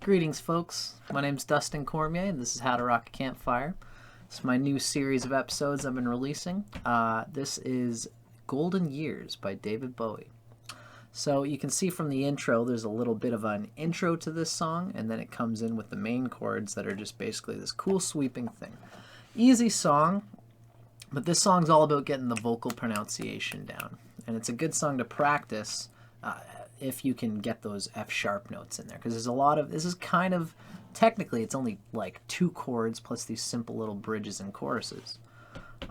Greetings, folks. My name's Dustin Cormier, and this is Howtorockacampfire. It's my new series of episodes I've been releasing. This is Golden Years by David Bowie. So you can see from the intro, there's a little bit of an intro to this song, and then it comes in with the main chords that are just basically this cool sweeping thing. Easy song, but this song's all about getting the vocal pronunciation down. And it's a good song to practice if you can get those F-sharp notes in there. Because there's a lot of, this is kind of, technically it's only like 2 chords plus these simple little bridges and choruses.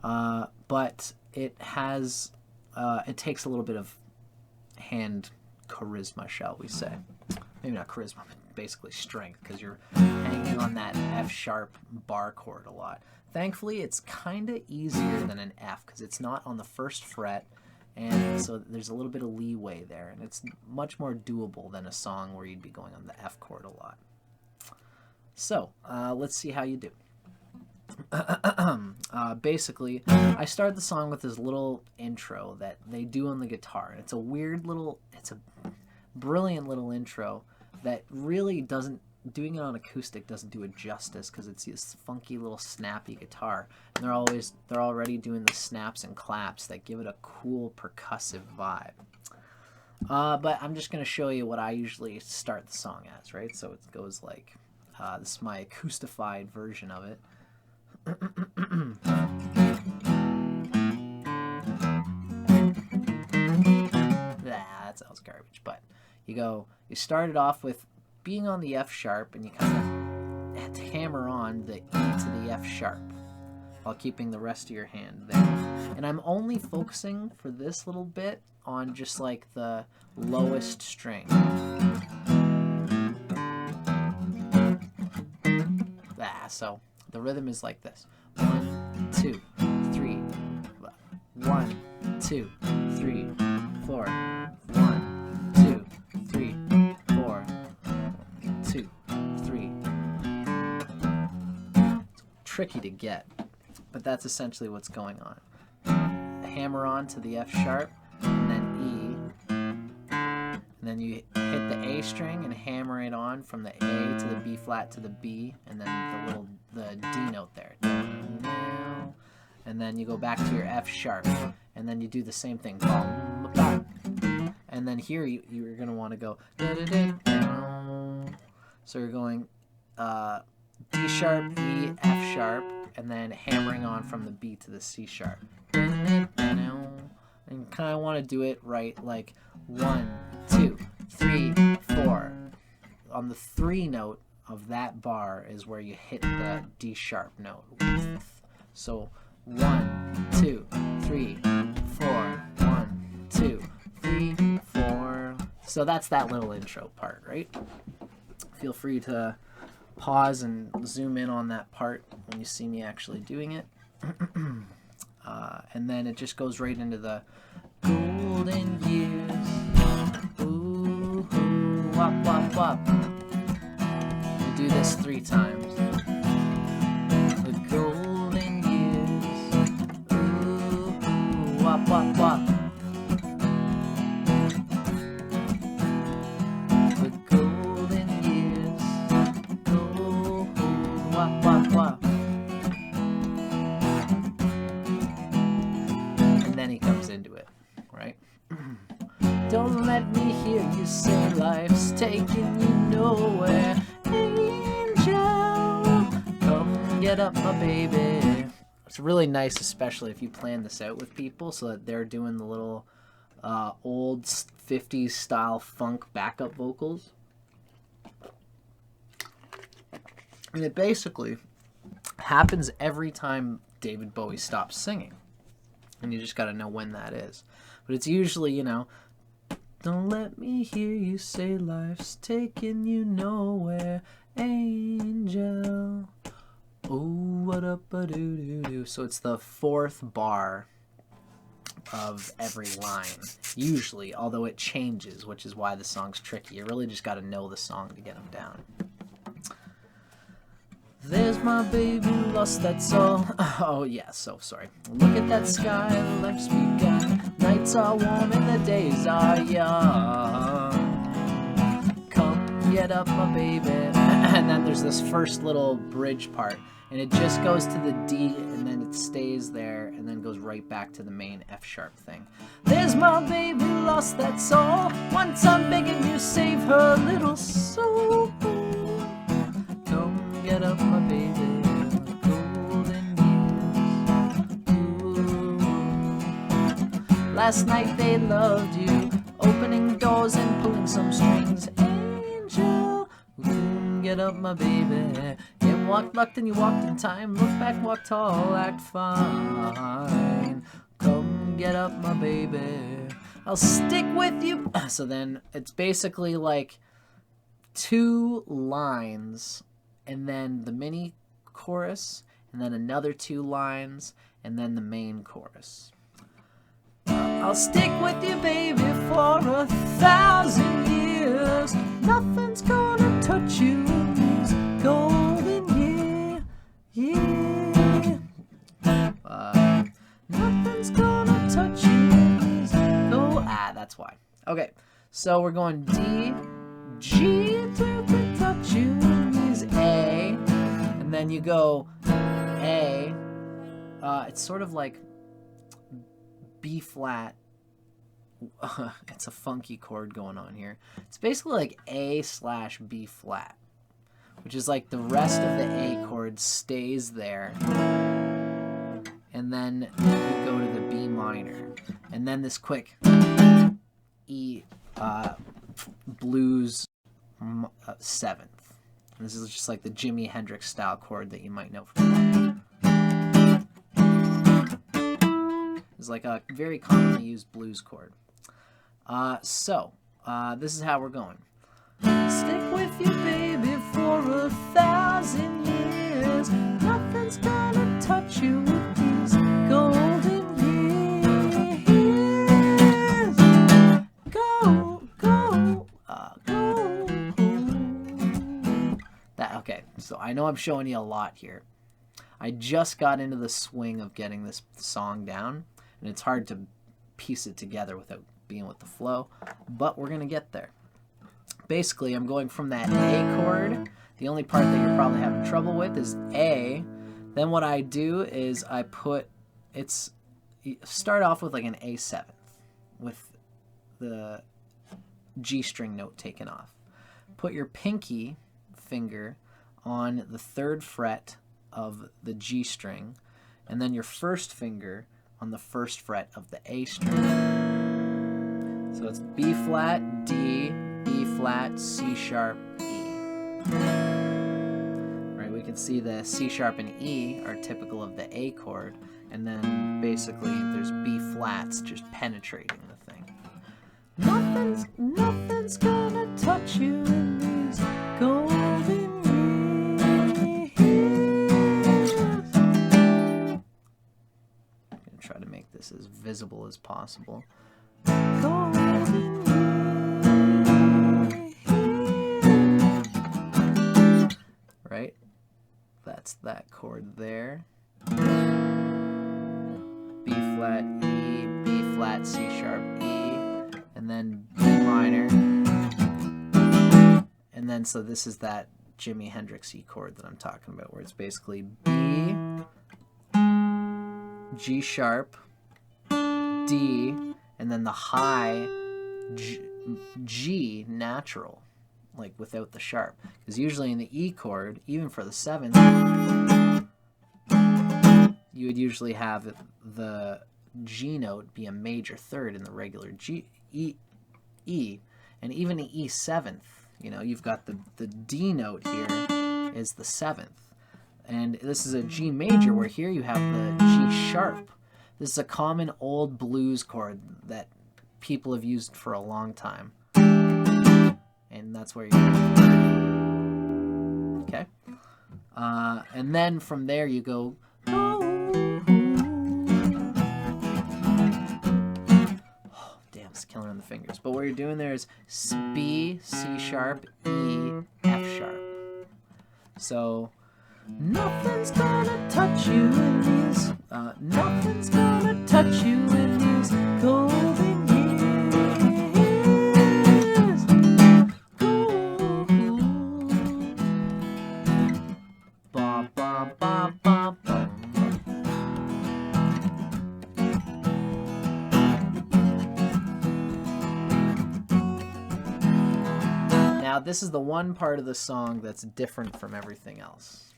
But it has, it takes a little bit of hand charisma, shall we say. Maybe not charisma, but basically strength, because you're hanging on that F-sharp bar chord a lot. Thankfully, it's kind of easier than an F, because it's not on the first fret, and so there's a little bit of leeway there, and it's much more doable than a song where you'd be going on the F chord a lot. So, let's see how you do. Basically, I start the song with this little intro that they do on the guitar, and it's a weird little, it's a brilliant little intro that really doesn't, doing it on acoustic doesn't do it justice, because it's this funky little snappy guitar, and they're already doing the snaps and claps that give it a cool percussive vibe. But I'm just going to show you what I usually start the song as, right? So it goes like, this is my acoustified version of it. That sounds garbage, but you start it off with being on the F sharp, and you kind of have to hammer on the E to the F sharp while keeping the rest of your hand there. And I'm only focusing for this little bit on just like the lowest string. So the rhythm is like this. 1, 2, 3. 1, 2, 3, 4. 1, 2, 3, 4. 2, 3. It's tricky to get, but that's essentially what's going on. Hammer on to the F sharp, and then E, and then you hit the A string and hammer it on from the A to the B flat to the B, and then the D note there. And then you go back to your F sharp, and then you do the same thing. And then here you're going to want to go. So you're going D sharp, E, F sharp, and then hammering on from the B to the C sharp. And you kind of want to do it right, like 1, 2, 3, 4. On the 3 note of that bar is where you hit the D sharp note. So 1, 2, 3, 4. 1, 2, 3, 4. So that's that little intro part, right? Feel free to pause and zoom in on that part when you see me actually doing it. And then it just goes right into the golden years. Ooh, ooh, wop, wop, wop. We do this 3 times. The golden years. Ooh, ooh, wop, wop, wop. The golden years. Ooh, ooh, wop, wop, wop. Then he comes into it, right? Don't let me hear you say life's taking you nowhere. Angel, come get up, my baby. It's really nice, especially if you plan this out with people so that they're doing the little old 50s style funk backup vocals. And it basically happens every time David Bowie stops singing. And you just got to know when that is. But it's usually, you know, don't let me hear you say life's taking you nowhere, angel. Oh, what up a doo doo doo. So it's the 4th bar of every line, usually, although it changes, which is why the song's tricky. You really just got to know the song to get them down. There's my baby lost, that's all. Oh yeah, so sorry. Look at that sky, life's begun. Nights are warm and the days are young. Come get up, my baby. and then there's this first little bridge part, and it just goes to the D, and then it stays there, and then goes right back to the main F sharp thing. There's my baby, lost that soul. Once I'm begging you, save her little soul. Come get up, my baby, golden years. Last night they loved you, opening doors and pulling some strings. Angel, get up, my baby. You walked lucked and you walked in time. Look back, walk tall, act fine. Come get up, my baby. I'll stick with you. So then it's basically like 2 lines, and then the mini chorus, and then another 2 lines, and then the main chorus. I'll stick with you, baby, for 1,000 years. Nothing's gonna touch you in these golden years. Nothing's gonna touch you in these that's why. Okay, so we're going D, G, to touch you in these A, and then you go A. It's sort of like B flat. It's a funky chord going on here. It's basically like A/B flat, which is like the rest of the A chord stays there, and then you go to the B minor, and then this quick E blues 7th. And this is just like the Jimi Hendrix style chord that you might know from. It's like a very commonly used blues chord. So this is how we're going. Stick with you, baby, for 1,000 years. Nothing's gonna touch you with these golden years. Go, go, go. Okay, so I know I'm showing you a lot here. I just got into the swing of getting this song down, and it's hard to piece it together without being with the flow, but we're gonna get there. Basically, I'm going from that A chord. The only part that you're probably having trouble with is A. Then what I do is I start off with like an A7th with the G string note taken off. Put your pinky finger on the 3rd fret of the G string, and then your first finger on the 1st fret of the A string. So it's B flat, D, B flat, C sharp, E. Right, we can see the C sharp and E are typical of the A chord, and then basically there's B flats just penetrating the thing. Nothing's gonna touch you in these golden years. I'm gonna try to make this as visible as possible. Right? That's that chord there. B flat, E, B flat, C sharp, E, and then B minor. And then so this is that Jimi Hendrix E chord that I'm talking about, where it's basically B, G sharp, D, and then the high G natural, like without the sharp. Because usually in the E chord, even for the 7th, you would usually have the G note be a major 3rd in the regular E, and even the E7th, you know, you've got the D note here is the 7th. And this is a G major, where here you have the G sharp. This is a common old blues chord that people have used for a long time. And that's where you're okay. And then from there you go. Oh, damn, it's killing on the fingers. But what you're doing there is B, C sharp, E, F sharp. So nothing's gonna touch you in these. Nothing's gonna touch you in these golden years. Now, this is the one part of the song that's different from everything else.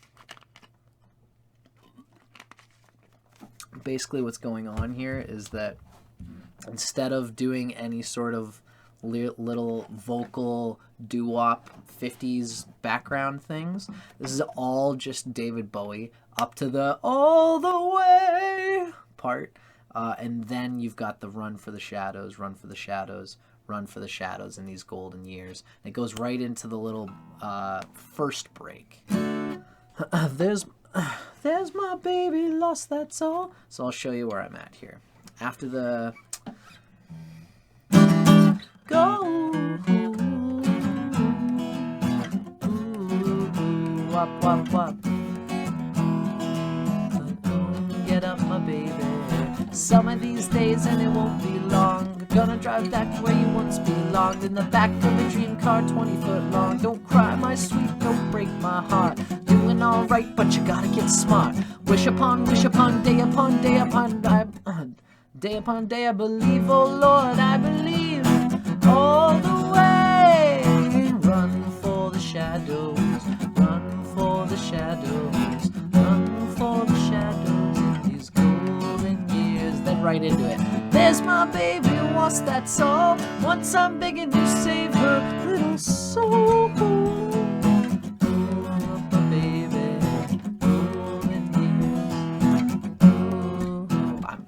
Basically, what's going on here is that instead of doing any sort of little vocal doo-wop 50s background things, this is all just David Bowie up to the all the way part, and then you've got the run for the shadows, run for the shadows, run for the shadows in these golden years. It goes right into the little first break. There's my baby lost, that's all. So I'll show you where I'm at here. After the go, wop, wop, wop. Get up, my baby. Some of these days, and it won't be long. Gonna drive back to where you once belonged. In the back of a dream car, 20 foot long. Don't cry, my sweet, don't break my heart. Doing alright, but you gotta get smart. Wish upon day upon day upon day upon day, I believe, oh Lord, I believe. All the way, run for the shadows, run for the shadows, run for the shadows in these golden years. Then right into it. There's my baby lost, that's all. Once I'm begging to save her little soul. Oh, my baby, golden years.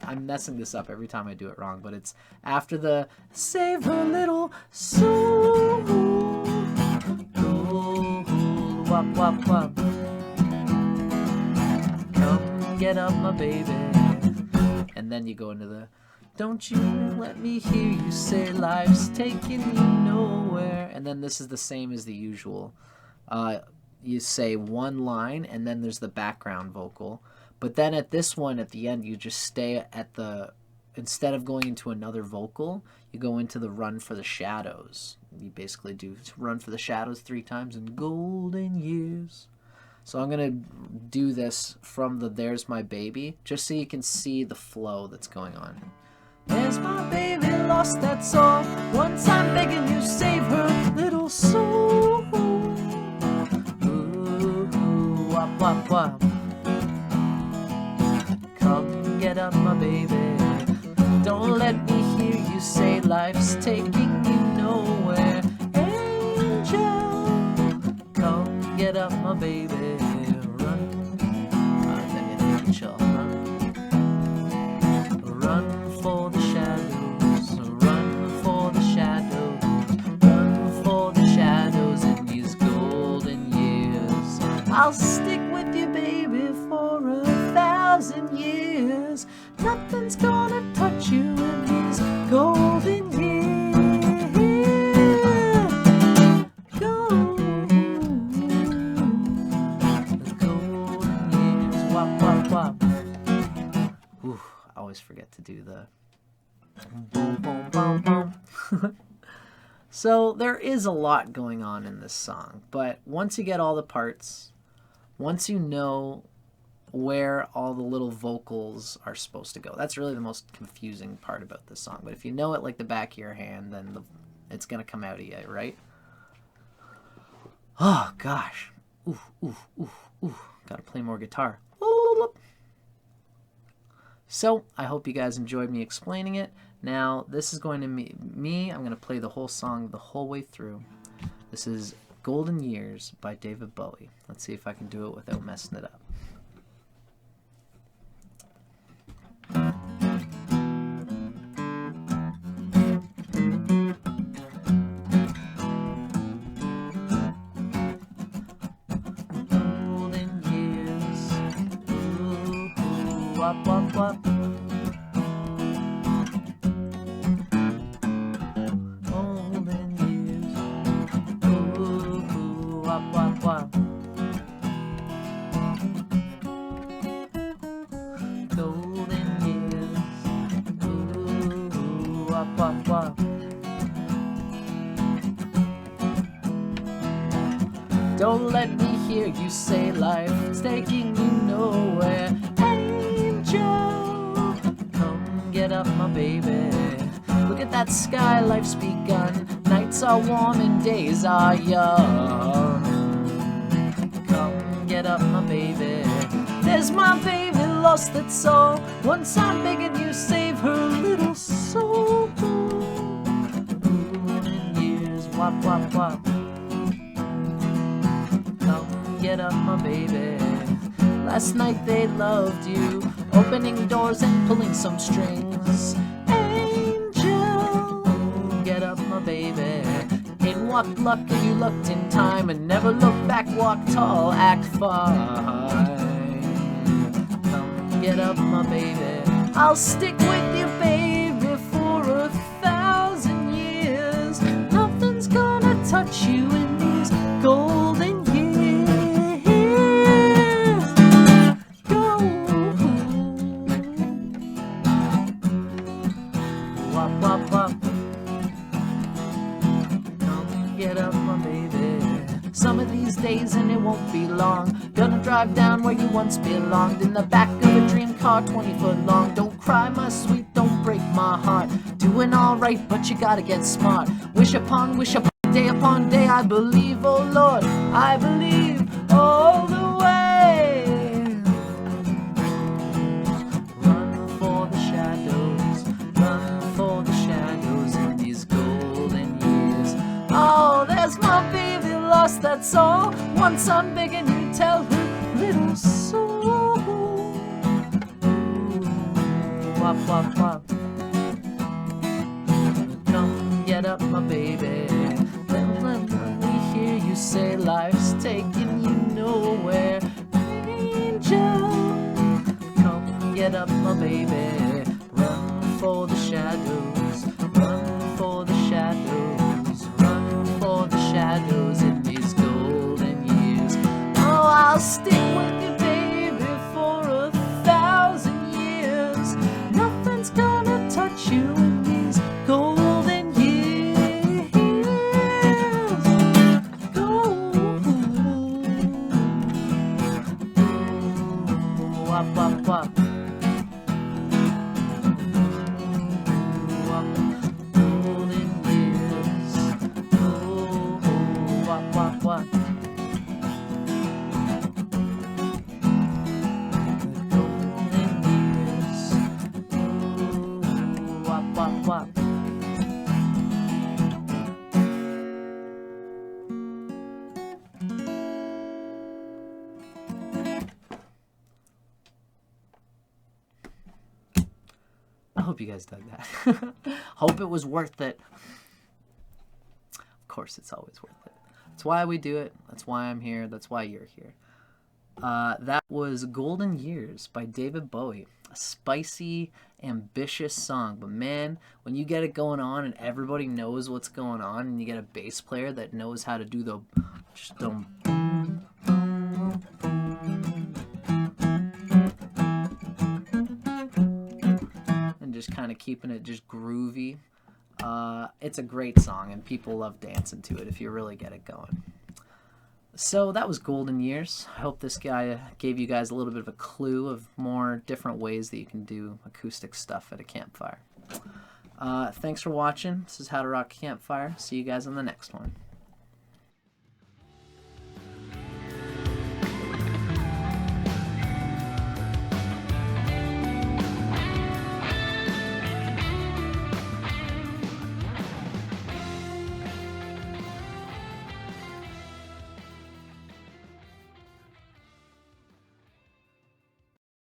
I'm messing this up every time I do it wrong, but it's after the save her little soul. Oh, wop, wop, wop. Come get up, my baby. And then you go into the don't you let me hear you say life's taking you nowhere. And then this is the same as the usual. You say one line and then there's the background vocal. But then at this one, at the end, you just stay at the, instead of going into another vocal, you go into the run for the shadows. You basically do run for the shadows 3 times in golden years. So I'm going to do this from the There's My Baby, just so you can see the flow that's going on. There's my baby lost, that's all. Once I'm begging you, save her little soul. Ooh, wop, wop, wop. Come get up, my baby. Don't let me hear you say life's taking you nowhere. Angel, come get up, my baby. Run. Then you think she'll run. Run for the shadows. Run for the shadows. Run for the shadows in these golden years. I'll stick with you, baby, for 1,000 years. Nothing's gonna touch you in these golden years. Golden years. Wop, wop, wop. Ooh, I always forget to do the boom, boom, boom, boom. So there is a lot going on in this song, but once you get all the parts, once you know where all the little vocals are supposed to go, that's really the most confusing part about this song. But if you know it like the back of your hand, then it's gonna come out of you, right? Oh gosh, ooh, ooh, ooh, ooh. Gotta play more guitar. So I hope you guys enjoyed me explaining it. Now this is going to be me. I'm going to play the whole song the whole way through. This is Golden Years by David Bowie. Let's see if I can do it without messing it up. Golden years, ooh, ooh, wop, wop, wop. Don't let me hear you say life's taking you nowhere. Angel, come get up, my baby. Look at that sky, life's begun. Night nights are warm and days are young. Come get up, my baby. There's my baby lost its soul. Once I'm begging you, save her little soul. Golden years, wop, wop, wop. Come get up, my baby. Last night they loved you, opening doors and pulling some strings. Angel, get up, my baby. Ain't walked luck and you looked in time, and never look back, walk tall, act fine. Come get up, my baby. I'll stick with you, baby, for 1,000 years. Nothing's gonna touch you in these golden years. Wop, wop, wop. Come get up, my baby. Some of these days and it won't be long. Gonna drive down where you once belonged, in the back of a dream car 20 foot long. Don't cry, my sweet, don't break my heart. Doing alright, but you gotta get smart. Wish upon, day upon day. I believe, oh Lord, I believe all the way. Run for the shadows, run for the shadows in these golden years. Oh, there's my baby lost, that's all. Once I'm begging you, tell her little soul. Wop, wop, wop. Come get up, my baby. Let me hear you say life's taking you nowhere. Angel, come get up, my baby. Run for the shadows, run for the shadows, run for the shadows in these golden years. Oh, I'll stick with you, baby, for 1,000 years. Nothing's gonna touch you in these golden years. Go, wop, wop, wop. Golden years. Wop, wop, wop. Golden years. Wop, wop, wop. I hope you guys dug that. Hope it was worth it. Of course, it's always worth it. That's why we do it. That's why I'm here. That's why you're here. That was Golden Years by David Bowie. A spicy, ambitious song. But man, when you get it going on and everybody knows what's going on, and you get a bass player that knows how to do the just and just kind of keeping it just groovy. It's a great song, and people love dancing to it if you really get it going. So that was Golden Years. I hope this guy gave you guys a little bit of a clue of more different ways that you can do acoustic stuff at a campfire. Thanks for watching. This is How to Rock a Campfire. See you guys on the next one.